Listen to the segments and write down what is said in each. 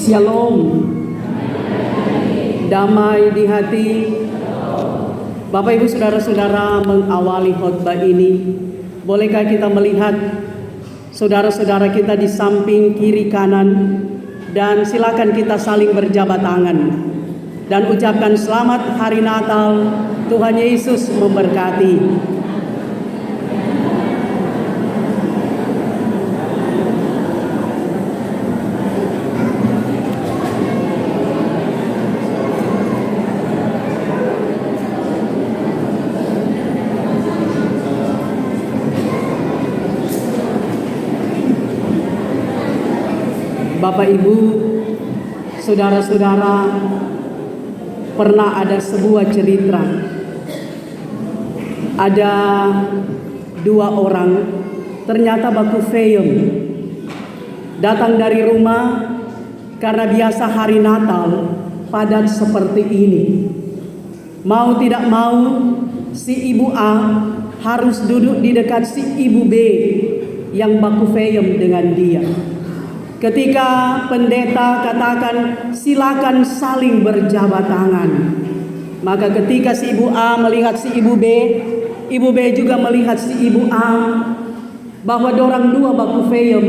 Shalom. Damai di hati. Bapak Ibu Saudara-saudara, mengawali khotbah ini, bolehkah kita melihat saudara-saudara kita di samping kiri kanan, dan silakan kita saling berjabat tangan dan ucapkan selamat hari Natal. Tuhan Yesus memberkati. Bapak Ibu, saudara-saudara, pernah ada sebuah cerita. Ada dua orang, ternyata baku feyem, datang dari rumah karena biasa hari Natal padat seperti ini. Mau tidak mau, si ibu A harus duduk di dekat si ibu B yang baku feyem dengan dia. Ketika pendeta katakan silakan saling berjabat tangan, maka ketika si ibu A melihat si ibu B juga melihat si ibu A, bahwa dorang dua baku feyem,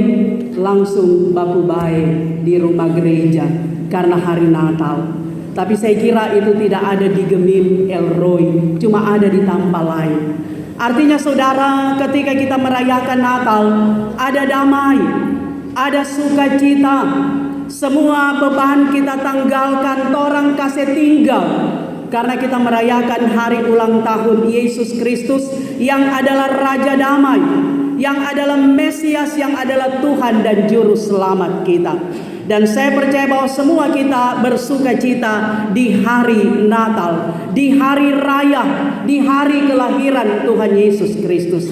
langsung baku baik di rumah gereja karena hari Natal. Tapi saya kira itu tidak ada di Gemim Elroy, cuma ada di tempat lain. Artinya saudara, ketika kita merayakan Natal, ada damai, ada sukacita, semua beban kita tanggalkan, torang kasih tinggal, karena kita merayakan hari ulang tahun Yesus Kristus yang adalah Raja Damai, yang adalah Mesias, yang adalah Tuhan dan Juru Selamat kita. Dan saya percaya bahwa semua kita bersukacita di hari Natal, di hari raya, di hari kelahiran Tuhan Yesus Kristus.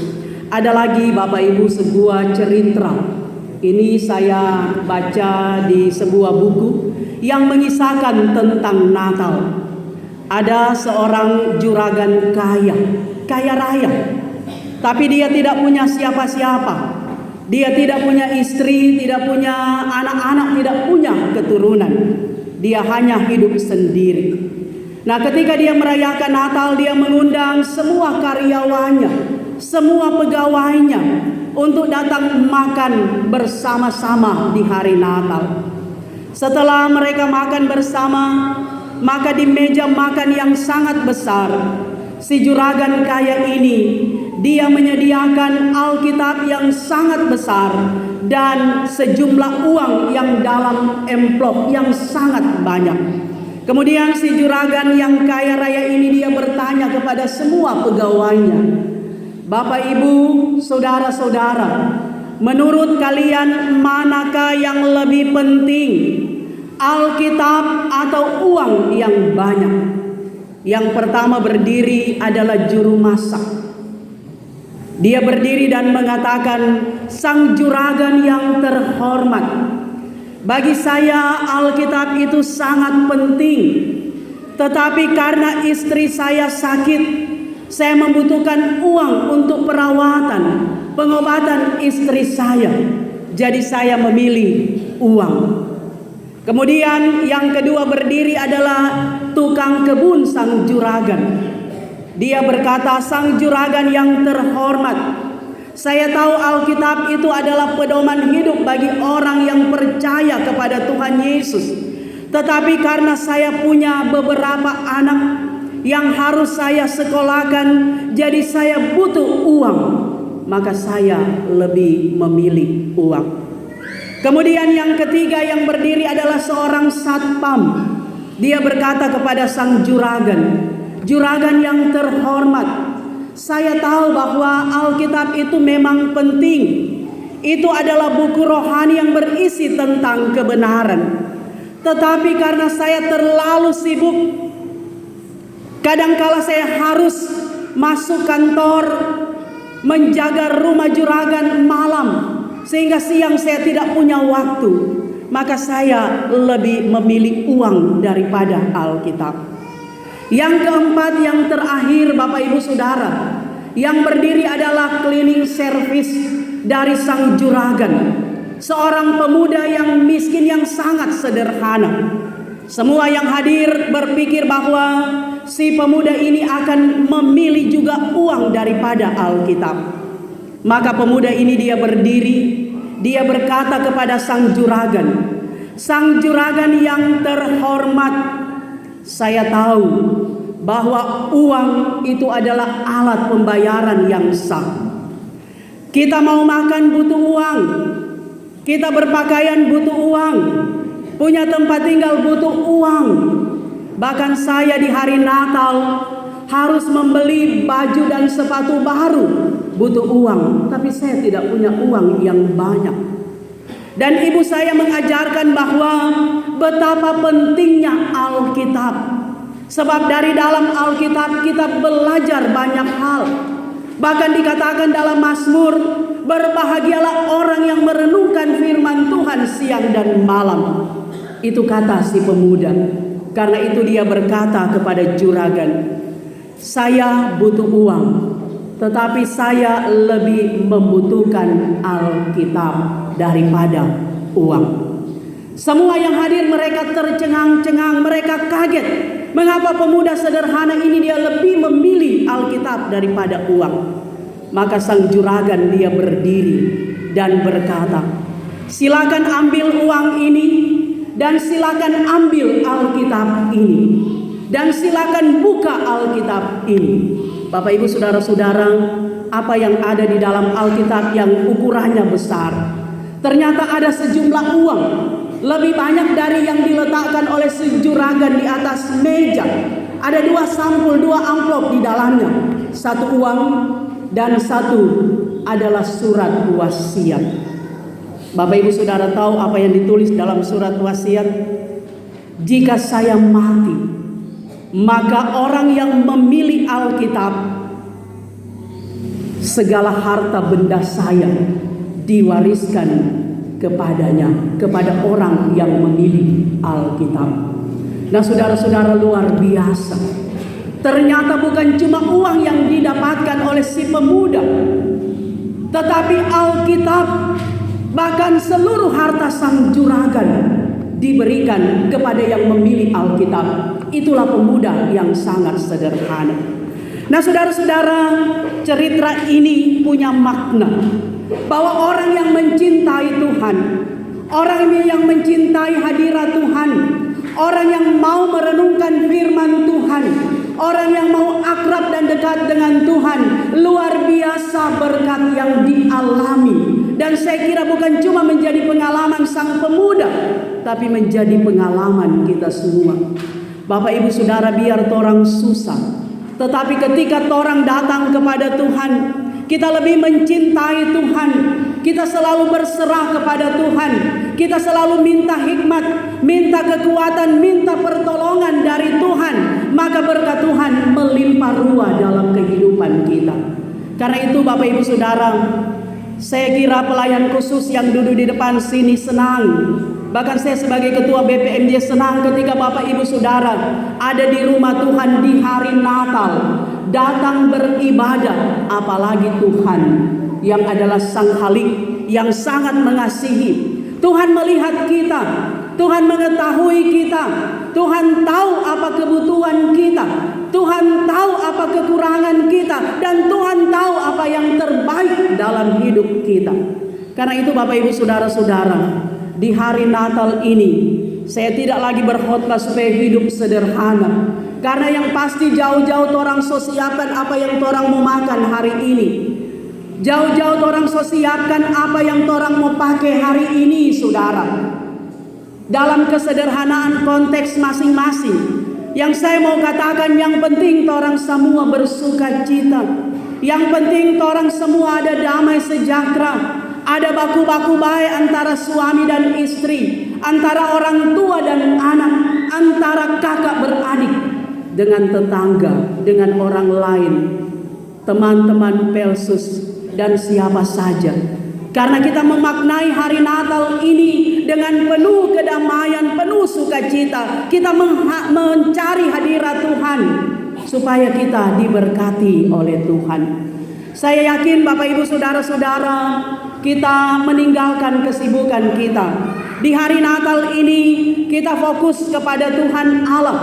Ada lagi Bapak Ibu sebuah cerita. Ini saya baca di sebuah buku yang mengisahkan tentang Natal. Ada seorang juragan kaya raya. Tapi dia tidak punya siapa-siapa. Dia tidak punya istri, tidak punya anak-anak, tidak punya keturunan. Dia hanya hidup sendiri. Nah, ketika dia merayakan Natal, dia mengundang semua karyawannya, semua pegawainya untuk datang makan bersama-sama di hari Natal. Setelah mereka makan bersama, maka di meja makan yang sangat besar, si juragan kaya ini, dia menyediakan Alkitab yang sangat besar dan sejumlah uang yang dalam amplop yang sangat banyak. Kemudian si juragan yang kaya raya ini, dia bertanya kepada semua pegawainya, Bapak Ibu, saudara-saudara, menurut kalian manakah yang lebih penting, Alkitab atau uang yang banyak? Yang pertama berdiri adalah juru masak. Dia berdiri dan mengatakan, sang juragan yang terhormat, bagi saya Alkitab itu sangat penting. Tetapi karena istri saya sakit, saya membutuhkan uang untuk perawatan, pengobatan istri saya. Jadi saya memilih uang. Kemudian yang kedua berdiri adalah tukang kebun sang juragan. Dia berkata, sang juragan yang terhormat, saya tahu Alkitab itu adalah pedoman hidup bagi orang yang percaya kepada Tuhan Yesus. Tetapi karena saya punya beberapa anak yang harus saya sekolahkan, jadi saya butuh uang, maka saya lebih memilih uang. Kemudian yang ketiga yang berdiri adalah seorang satpam. Dia berkata kepada sang juragan yang terhormat, saya tahu bahwa Alkitab itu memang penting. Itu adalah buku rohani yang berisi tentang kebenaran. Tetapi karena saya terlalu sibuk, kadangkala saya harus masuk kantor, menjaga rumah juragan malam, sehingga siang saya tidak punya waktu. Maka saya lebih memilih uang daripada Alkitab. Yang keempat, yang terakhir Bapak Ibu Saudara, yang berdiri adalah cleaning service dari sang juragan. Seorang pemuda yang miskin yang yang sangat sederhana. Semua yang hadir berpikir bahwa si pemuda ini akan memilih juga uang daripada Alkitab. Maka pemuda ini dia berdiri, dia berkata kepada sang juragan yang terhormat, saya tahu bahwa uang itu adalah alat pembayaran yang sah. Kita mau makan butuh uang, kita berpakaian butuh uang, punya tempat tinggal butuh uang. Bahkan saya di hari Natal harus membeli baju dan sepatu baru, butuh uang. Tapi saya tidak punya uang yang banyak. Dan ibu saya mengajarkan bahwa betapa pentingnya Alkitab. Sebab dari dalam Alkitab kita belajar banyak hal. Bahkan dikatakan dalam Mazmur, berbahagialah orang yang merenungkan firman Tuhan siang dan malam. Itu kata si pemuda. Karena itu dia berkata kepada juragan, saya butuh uang, tetapi saya lebih membutuhkan Alkitab daripada uang. Semua yang hadir mereka tercengang-cengang, mereka kaget. Mengapa pemuda sederhana ini dia lebih memilih Alkitab daripada uang? Maka sang juragan dia berdiri dan berkata, silakan ambil uang ini dan silakan ambil Alkitab ini dan silakan buka Alkitab ini. Bapak Ibu saudara-saudara, apa yang ada di dalam Alkitab yang ukurannya besar? Ternyata ada sejumlah uang, lebih banyak dari yang diletakkan oleh si juragan di atas meja. Ada 2 sampul, 2 amplop di dalamnya. Satu uang dan satu adalah surat wasiat. Bapak Ibu saudara tahu apa yang ditulis dalam surat wasiat? Jika saya mati, maka orang yang memilih Alkitab, segala harta benda saya diwariskan kepadanya, kepada orang yang memilih Alkitab. Nah saudara-saudara, luar biasa. Ternyata bukan cuma uang yang didapatkan oleh si pemuda, tetapi Alkitab, bahkan seluruh harta sang juragan diberikan kepada yang memilih Alkitab. Itulah pemuda yang sangat sederhana. Nah saudara-saudara, cerita ini punya makna bahwa orang yang mencintai Tuhan, orang yang mencintai hadirat Tuhan, orang yang mau merenungkan firman Tuhan, orang yang mau akrab dan dekat dengan Tuhan, luar biasa berkat yang dialami. Dan saya kira bukan cuma menjadi pengalaman sang pemuda, tapi menjadi pengalaman kita semua. Bapak Ibu Saudara, biar torang susah, tetapi ketika torang datang kepada Tuhan, kita lebih mencintai Tuhan. Kita selalu berserah kepada Tuhan. Kita selalu minta hikmat, minta kekuatan, minta pertolongan dari Tuhan. Maka berkat Tuhan melimpah ruah dalam kehidupan kita. Karena itu Bapak Ibu Saudara, saya kira pelayan khusus yang duduk di depan sini senang. Bahkan saya sebagai ketua BPMJ senang ketika Bapak Ibu Saudara ada di rumah Tuhan di hari Natal, datang beribadah. Apalagi Tuhan yang adalah Sang Khalik, yang sangat mengasihi. Tuhan melihat kita, Tuhan mengetahui kita, Tuhan tahu apa kebutuhan kita, Tuhan tahu apa kekurangan kita, dan Tuhan tahu apa yang terbaik dalam hidup kita. Karena itu Bapak Ibu Saudara-saudara, di hari Natal ini saya tidak lagi berkhotbah supaya hidup sederhana. Karena yang pasti jauh-jauh orang siapkan apa yang orang mau makan hari ini. Jauh-jauh orang siapkan apa yang orang mau pakai hari ini, saudara. Dalam kesederhanaan konteks masing-masing. Yang saya mau katakan, yang penting orang semua bersuka cita. Yang penting orang semua ada damai sejahtera. Ada baku-baku baik antara suami dan istri, antara orang tua dan anak, antara kakak beradik, dengan tetangga, dengan orang lain, teman-teman Pelsus, dan siapa saja. Karena kita memaknai hari Natal ini dengan penuh kedamaian, penuh sukacita. Kita mencari hadirat Tuhan supaya kita diberkati oleh Tuhan. Saya yakin Bapak Ibu Saudara-saudara, kita meninggalkan kesibukan kita. Di hari Natal ini kita fokus kepada Tuhan Allah,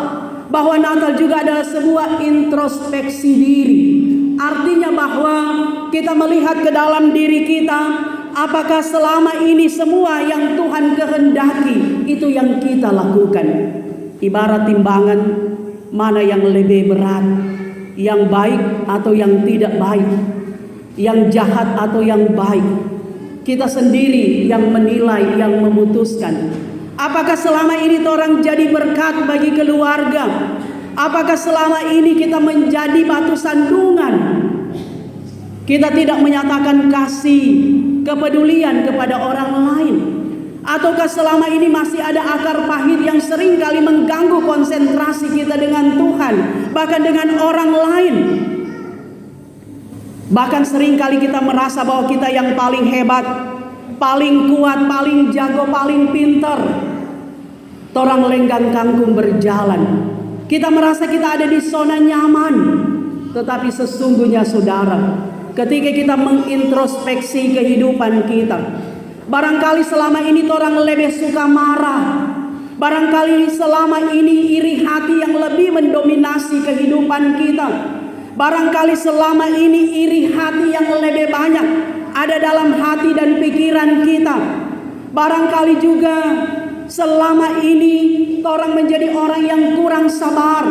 bahwa Natal juga adalah sebuah introspeksi diri. Artinya bahwa kita melihat ke dalam diri kita, apakah selama ini semua yang Tuhan kehendaki itu yang kita lakukan. Ibarat timbangan, mana yang lebih berat, yang baik atau yang tidak baik, yang jahat atau yang baik. Kita sendiri yang menilai, yang memutuskan. Apakah selama ini orang jadi berkat bagi keluarga? Apakah selama ini kita menjadi batu sandungan? Kita tidak menyatakan kasih, kepedulian kepada orang lain. Ataukah selama ini masih ada akar pahit yang sering kali mengganggu konsentrasi kita dengan Tuhan, bahkan dengan orang lain? Bahkan sering kali kita merasa bahwa kita yang paling hebat, paling kuat, paling jago, paling pintar. Orang lenggang kangkung berjalan. Kita merasa kita ada di zona nyaman. Tetapi sesungguhnya saudara, ketika kita mengintrospeksi kehidupan kita, barangkali selama ini orang lebih suka marah. Barangkali selama ini iri hati yang lebih mendominasi kehidupan kita. Barangkali selama ini iri hati yang lebih banyak ada dalam hati dan pikiran kita. Barangkali juga selama ini orang menjadi orang yang kurang sabar,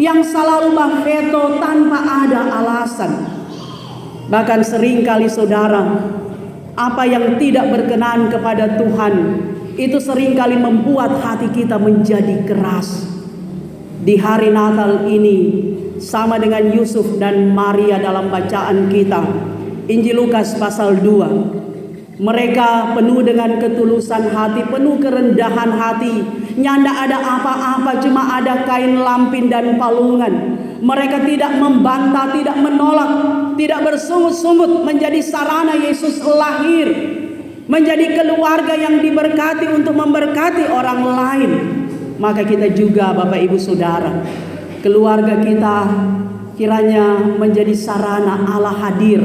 yang selalu berveto tanpa ada alasan. Bahkan seringkali saudara, apa yang tidak berkenan kepada Tuhan itu seringkali membuat hati kita menjadi keras. Di hari Natal ini sama dengan Yusuf dan Maria dalam bacaan kita, Injil Lukas pasal 2. Mereka penuh dengan ketulusan hati, penuh kerendahan hati. Nyanda ada apa-apa, cuma ada kain lampin dan palungan. Mereka tidak membantah, tidak menolak, tidak bersungut-sungut menjadi sarana Yesus lahir, menjadi keluarga yang diberkati untuk memberkati orang lain. Maka kita juga Bapak Ibu Saudara, keluarga kita kiranya menjadi sarana Allah hadir,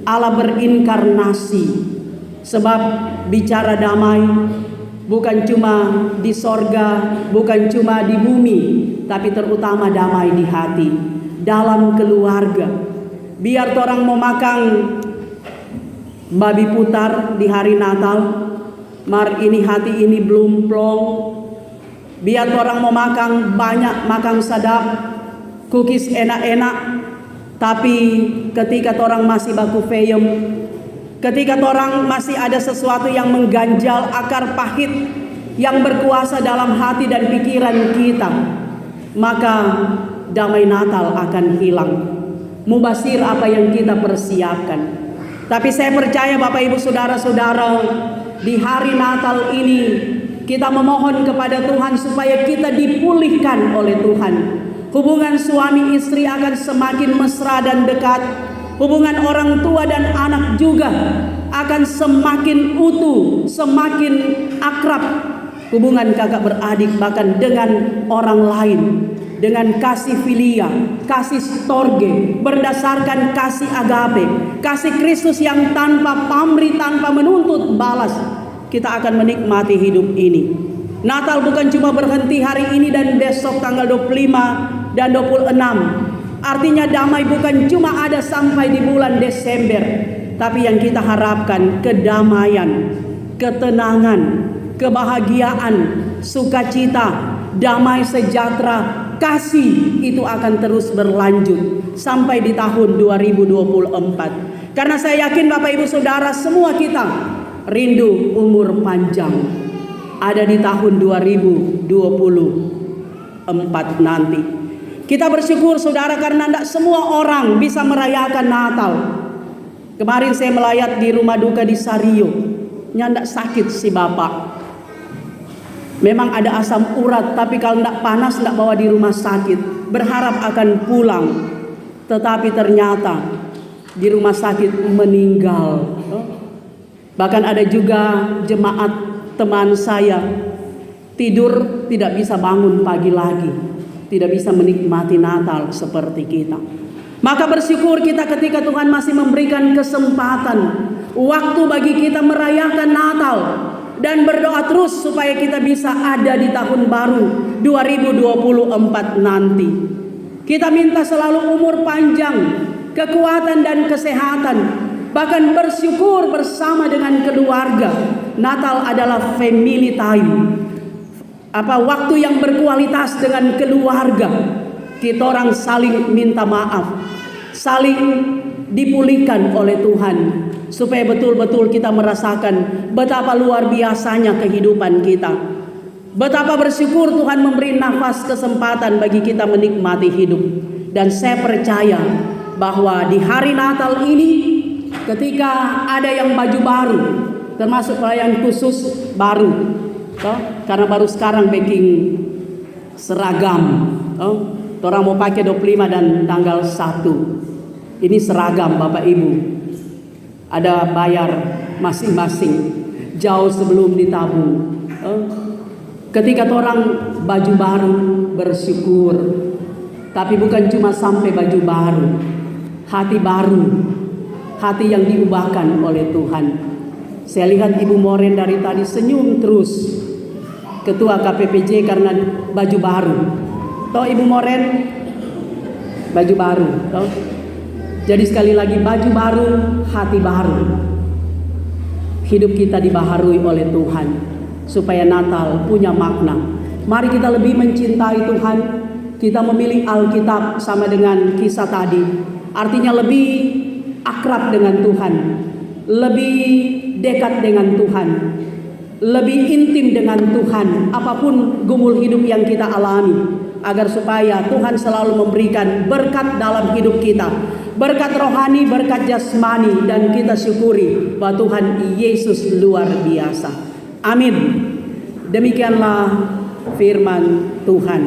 Allah berinkarnasi. Sebab bicara damai bukan cuma di sorga, bukan cuma di bumi, tapi terutama damai di hati, dalam keluarga. Biar orang mau makan babi putar di hari Natal, mar ini hati ini belum plong. Biar orang mau makan banyak, makan sadap, cookies enak-enak, tapi ketika orang masih baku feyem, ketika orang masih ada sesuatu yang mengganjal akar pahit yang berkuasa dalam hati dan pikiran kita, maka damai Natal akan hilang. Mubazir apa yang kita persiapkan. Tapi saya percaya Bapak Ibu Saudara-saudara, di hari Natal ini kita memohon kepada Tuhan supaya kita dipulihkan oleh Tuhan. Hubungan suami istri akan semakin mesra dan dekat. Hubungan orang tua dan anak juga akan semakin utuh, semakin akrab. Hubungan kakak beradik bahkan dengan orang lain, dengan kasih filia, kasih storge, berdasarkan kasih agape, kasih Kristus yang tanpa pamrih, tanpa menuntut balas. Kita akan menikmati hidup ini. Natal bukan cuma berhenti hari ini dan besok tanggal 25 dan 26. Artinya damai bukan cuma ada sampai di bulan Desember, tapi yang kita harapkan kedamaian, ketenangan, kebahagiaan, sukacita, damai sejahtera, kasih itu akan terus berlanjut sampai di tahun 2024. Karena saya yakin Bapak Ibu Saudara semua kita rindu umur panjang ada di tahun 2024 nanti. Kita bersyukur saudara karena tidak semua orang bisa merayakan Natal. Kemarin saya melayat di rumah duka di Sario, nyandak sakit si bapak. Memang ada asam urat, tapi kalau tidak panas tidak bawa di rumah sakit. Berharap akan pulang, tetapi ternyata di rumah sakit meninggal. Bahkan ada juga jemaat teman saya tidur tidak bisa bangun pagi lagi, tidak bisa menikmati Natal seperti kita. Maka bersyukur kita ketika Tuhan masih memberikan kesempatan, waktu bagi kita merayakan Natal. dan berdoa terus supaya kita bisa ada di tahun baru 2024 nanti. Kita minta selalu umur panjang, kekuatan dan kesehatan, bahkan bersyukur bersama dengan keluarga. Natal adalah family time. Waktu yang berkualitas dengan keluarga. Kita orang saling minta maaf, saling dipulihkan oleh Tuhan, supaya betul-betul kita merasakan betapa luar biasanya kehidupan kita. Betapa bersyukur Tuhan memberi nafas kesempatan bagi kita menikmati hidup. Dan saya percaya bahwa di hari Natal ini, ketika ada yang baju baru, termasuk pelayan khusus baru, karena baru sekarang baking seragam, orang mau pakai 25 dan tanggal 1. Ini seragam Bapak Ibu, ada bayar masing-masing jauh sebelum ditabung. Ketika orang baju baru, bersyukur. Tapi bukan cuma sampai baju baru, hati baru, hati yang diubahkan oleh Tuhan. Saya lihat Ibu Moren dari tadi senyum terus, Ketua KPPJ, karena baju baru. Toh Ibu Moren, baju baru, toh. Jadi sekali lagi, baju baru, hati baru. Hidup kita dibaharui oleh Tuhan, supaya Natal punya makna. Mari kita lebih mencintai Tuhan. Kita memilih Alkitab sama dengan kisah tadi. Artinya lebih akrab dengan Tuhan, lebih dekat dengan Tuhan, lebih intim dengan Tuhan. Apapun gumul hidup yang kita alami, agar supaya Tuhan selalu memberikan berkat dalam hidup kita, berkat rohani, berkat jasmani, dan kita syukuri bahwa Tuhan Yesus luar biasa. Amin. Demikianlah firman Tuhan.